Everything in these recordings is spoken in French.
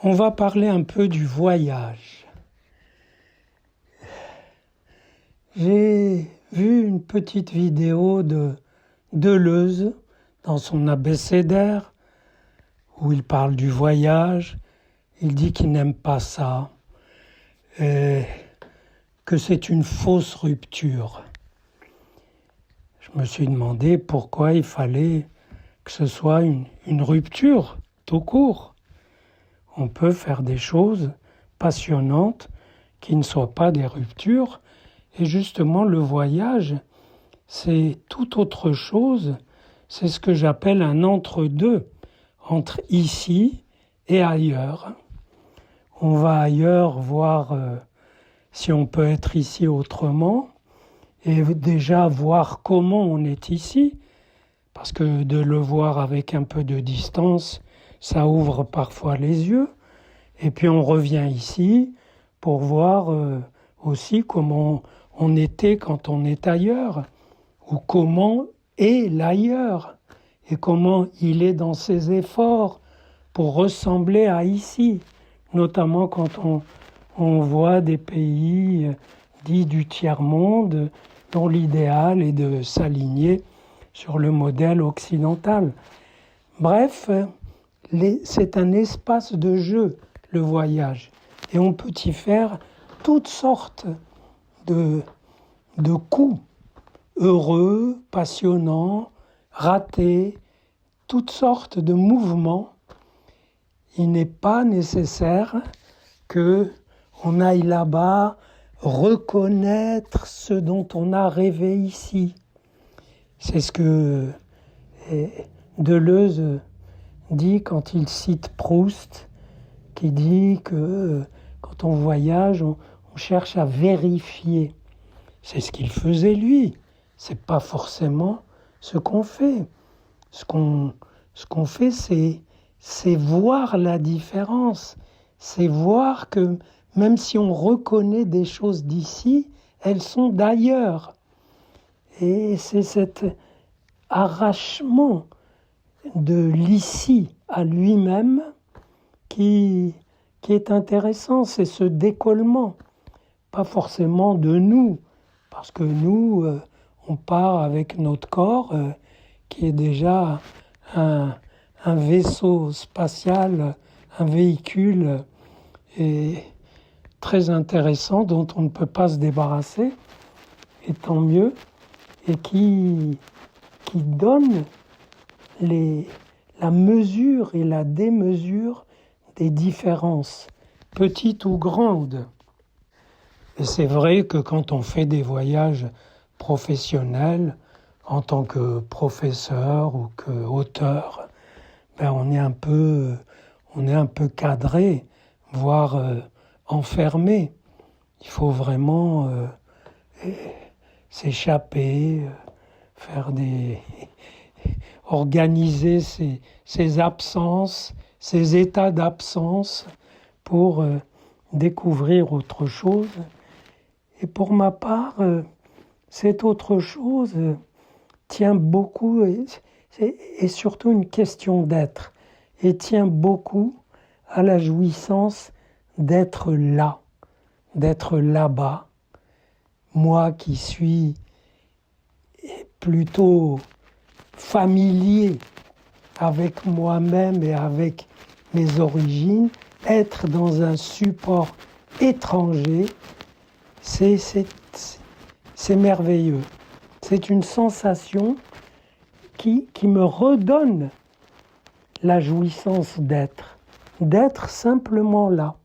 On va parler un peu du voyage. J'ai vu une petite vidéo de Deleuze dans son abécédaire où il parle du voyage. Il dit qu'il n'aime pas ça, et que c'est une fausse rupture. Je me suis demandé pourquoi il fallait que ce soit une rupture tout court. On peut faire des choses passionnantes qui ne soient pas des ruptures. Et justement, le voyage, c'est tout autre chose. C'est ce que j'appelle un entre-deux, entre ici et ailleurs. On va ailleurs voir si on peut être ici autrement, et déjà voir comment on est ici, parce que de le voir avec un peu de distance, ça ouvre parfois les yeux. Et puis on revient ici pour voir aussi comment on était quand on est ailleurs, ou comment est l'ailleurs, et comment il est dans ses efforts pour ressembler à ici, notamment quand on voit des pays dits du tiers-monde dont l'idéal est de s'aligner sur le modèle occidental. Bref, c'est un espace de jeu, le voyage, et on peut y faire toutes sortes de coups, heureux, passionnants, ratés, toutes sortes de mouvements. Il n'est pas nécessaire qu'on aille là-bas reconnaître ce dont on a rêvé ici. C'est ce que Deleuze dit quand il cite Proust, qui dit que quand on voyage, on cherche à vérifier. C'est ce qu'il faisait lui. C'est pas forcément ce qu'on fait. Ce qu'on fait, c'est voir la différence. C'est voir que même si on reconnaît des choses d'ici, elles sont d'ailleurs. Et c'est cet arrachement de l'ici à lui-même qui est intéressant. C'est ce décollement, pas forcément de nous, parce que nous, on part avec notre corps qui est déjà un vaisseau spatial, un véhicule très intéressant dont on ne peut pas se débarrasser, et tant mieux, et qui donne la mesure et la démesure des différences, petites ou grandes. Et c'est vrai que quand on fait des voyages professionnels, en tant que professeur ou qu'auteur, on est un peu cadré, voire enfermé. Il faut vraiment s'échapper, organiser ses absences, ses états d'absence pour découvrir autre chose. Et pour ma part, cette autre chose tient beaucoup, et surtout une question d'être, et tient beaucoup à la jouissance d'être là, d'être là-bas. Moi qui suis plutôt familier avec moi-même et avec mes origines, être dans un support étranger, c'est merveilleux. C'est une sensation qui me redonne la jouissance d'être simplement là.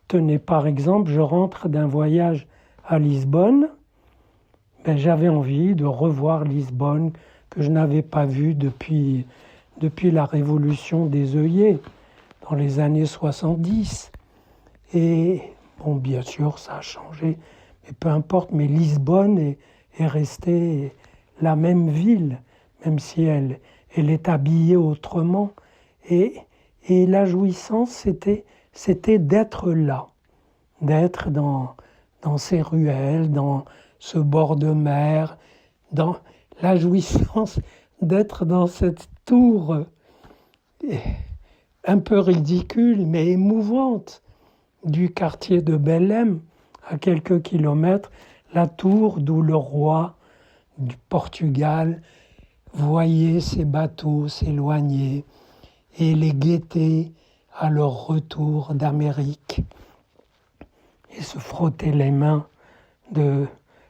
Tenez, par exemple, je rentre d'un voyage à Lisbonne, j'avais envie de revoir Lisbonne, que je n'avais pas vue depuis la révolution des œillets, dans les années 70. Et bon, bien sûr, ça a changé, mais peu importe, mais Lisbonne est restée la même ville, même si elle est habillée autrement. Et la jouissance, c'était d'être là, d'être dans ces ruelles, dans ce bord de mer, dans la jouissance d'être dans cette tour un peu ridicule mais émouvante du quartier de Belém, à quelques kilomètres, la tour d'où le roi du Portugal voyait ses bateaux s'éloigner et les guetter à leur retour d'Amérique et se frotter les mains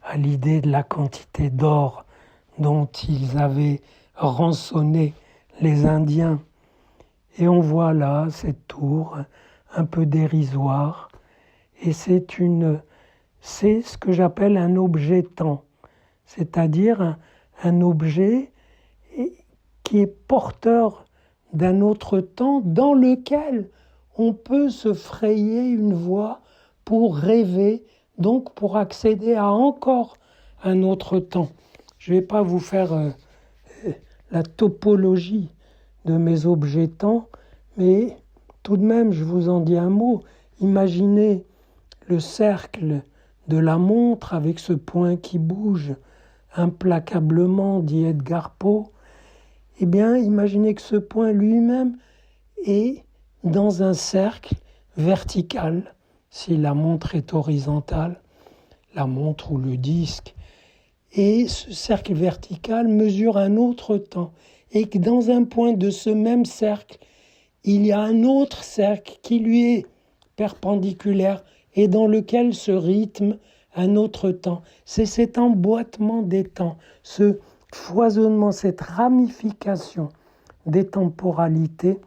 à l'idée de la quantité d'or dont ils avaient rançonné les Indiens. Et on voit là cette tour un peu dérisoire, et c'est ce que j'appelle un objet-temps, c'est-à-dire un objet qui est porteur d'un autre temps dans lequel on peut se frayer une voie pour rêver, donc pour accéder à encore un autre temps. Je ne vais pas vous faire la topologie de mes objets-temps, mais tout de même, je vous en dis un mot. Imaginez le cercle de la montre avec ce point qui bouge implacablement, dit Edgar Poe. Eh bien, imaginez que ce point lui-même est dans un cercle vertical, si la montre est horizontale, la montre ou le disque. Et ce cercle vertical mesure un autre temps. Et que dans un point de ce même cercle, il y a un autre cercle qui lui est perpendiculaire et dans lequel se rythme un autre temps. C'est cet emboîtement des temps, ce foisonnement, cette ramification des temporalités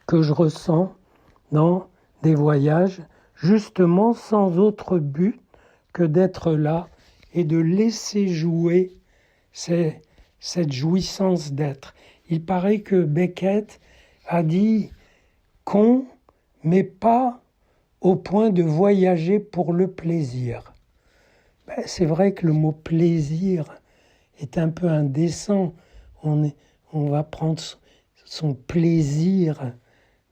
que je ressens dans des voyages, justement sans autre but que d'être là et de laisser jouer cette jouissance d'être. Il paraît que Beckett a dit qu'on, mais pas au point de voyager pour le plaisir. C'est vrai que le mot plaisir est un peu indécent. On va prendre son plaisir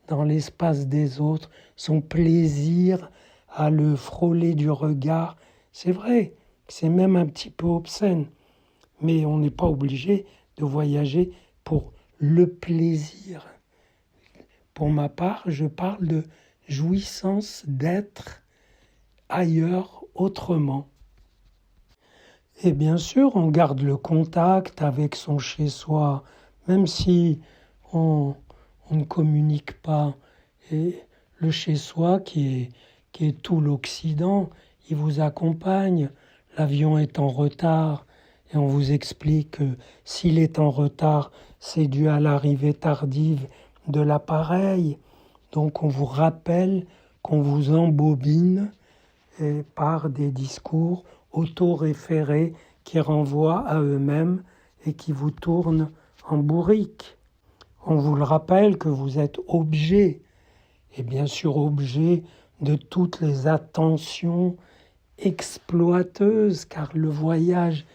dans l'espace des autres, son plaisir à le frôler du regard. C'est vrai, c'est même un petit peu obscène, mais on n'est pas obligé de voyager pour le plaisir. Pour ma part, je parle de jouissance d'être ailleurs, autrement. Et bien sûr, on garde le contact avec son chez-soi, même si on ne communique pas. Et le chez-soi, qui est tout l'Occident, il vous accompagne. L'avion est en retard et on vous explique que s'il est en retard, c'est dû à l'arrivée tardive de l'appareil. Donc on vous rappelle qu'on vous embobine par des discours auto-référés qui renvoient à eux-mêmes et qui vous tournent en bourrique. On vous le rappelle que vous êtes objet, et bien sûr objet de toutes les attentions exploiteuses, car le voyage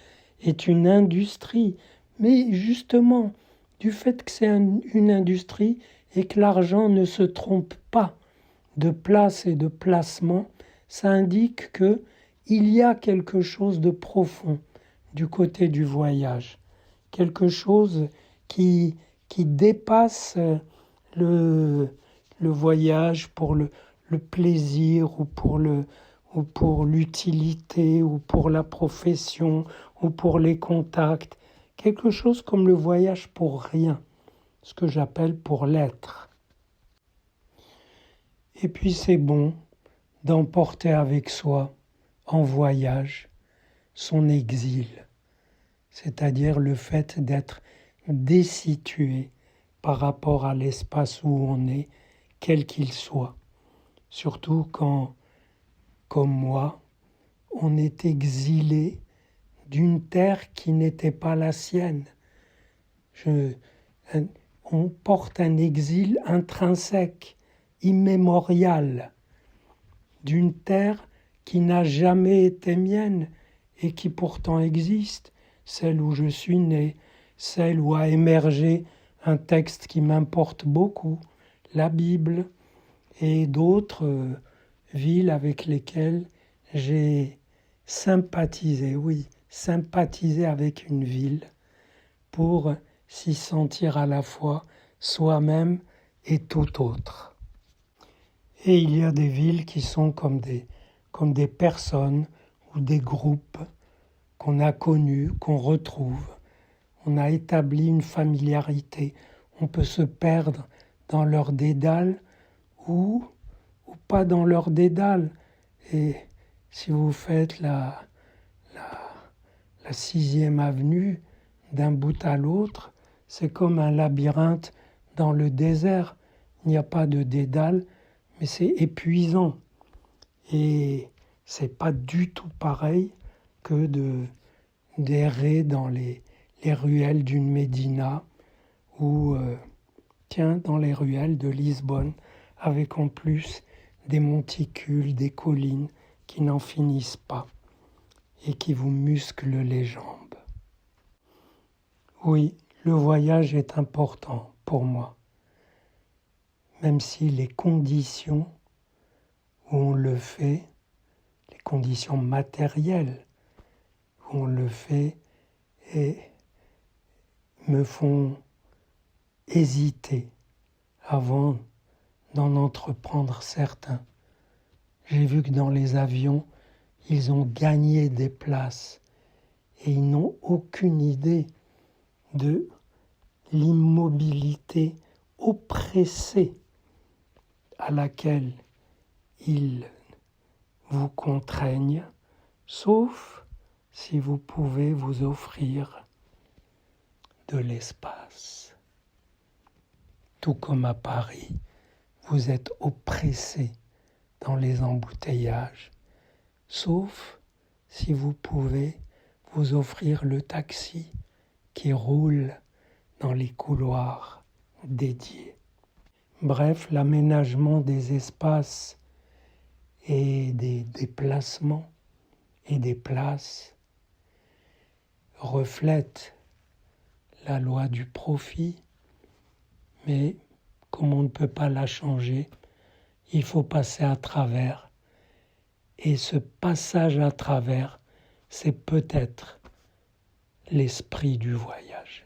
est une industrie. Mais justement, du fait que c'est une industrie et que l'argent ne se trompe pas de place et de placement, ça indique qu'il y a quelque chose de profond du côté du voyage, quelque chose qui dépasse le voyage pour le plaisir ou pour l'utilité ou pour la profession ou pour les contacts, quelque chose comme le voyage pour rien, ce que j'appelle pour l'être. Et puis c'est bon d'emporter avec soi, en voyage, son exil, c'est-à-dire le fait d'être désitué par rapport à l'espace où on est, quel qu'il soit. Surtout quand, comme moi, on est exilé d'une terre qui n'était pas la sienne. On porte un exil intrinsèque, immémorial, d'une terre qui n'a jamais été mienne et qui pourtant existe, celle où je suis né, celle où a émergé un texte qui m'importe beaucoup, la Bible, et d'autres villes avec lesquelles j'ai sympathisé avec une ville pour s'y sentir à la fois soi-même et tout autre. Et il y a des villes qui sont comme des personnes ou des groupes qu'on a connus, qu'on retrouve. On a établi une familiarité. On peut se perdre dans leur dédale ou pas dans leur dédale. Et si vous faites la 6e avenue d'un bout à l'autre, c'est comme un labyrinthe dans le désert. Il n'y a pas de dédale, mais c'est épuisant. Et c'est pas du tout pareil que d'errer dans les ruelles d'une Médina ou dans les ruelles de Lisbonne, avec en plus des monticules, des collines qui n'en finissent pas et qui vous musclent les jambes. Oui, le voyage est important pour moi, même si les conditions où on le fait, les conditions matérielles où on le fait, me font hésiter avant d'en entreprendre certains. J'ai vu que dans les avions, ils ont gagné des places et ils n'ont aucune idée de l'immobilité oppressée à laquelle ils vous contraignent, sauf si vous pouvez vous offrir de l'espace. Tout comme à Paris, vous êtes oppressé dans les embouteillages, sauf si vous pouvez vous offrir le taxi qui roule dans les couloirs dédiés. Bref, l'aménagement des espaces et des déplacements et des places reflète la loi du profit, mais comme on ne peut pas la changer, il faut passer à travers. Et ce passage à travers, c'est peut-être l'esprit du voyage.